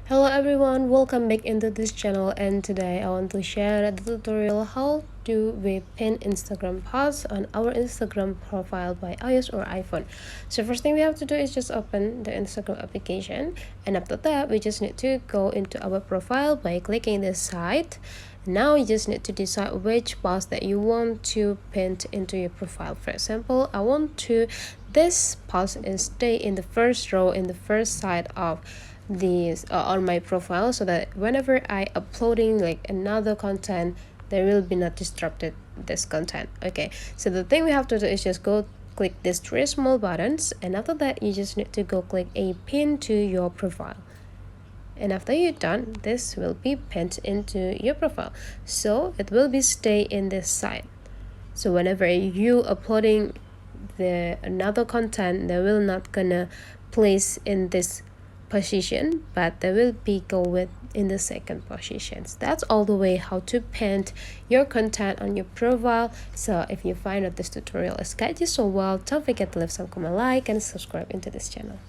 Hello everyone, welcome back into this channel, and today I want to share the tutorial how do we pin Instagram posts on our Instagram profile by iOS or iPhone. So first thing we have to do is just open the Instagram application, and after that we just need to go into our profile by clicking this site. Now you just need to decide which post that you want to pin into your profile. For example, I want to this post is stay in the first row in the first side of these on my profile, so that whenever I uploading like another content, there will be not disrupted this content. Okay, so the thing we have to do is just go click these three small buttons, and after that you just need to go click a pin to your profile, and after you're done, this will be pinned into your profile, so it will be stay in this site. So whenever you uploading the another content, they will not gonna place in this position, but they will be go with in the second positions. That's all the way how to pin your content on your profile. So if you find that this tutorial is guide you so well, don't forget to leave some comment, like, and subscribe into this channel.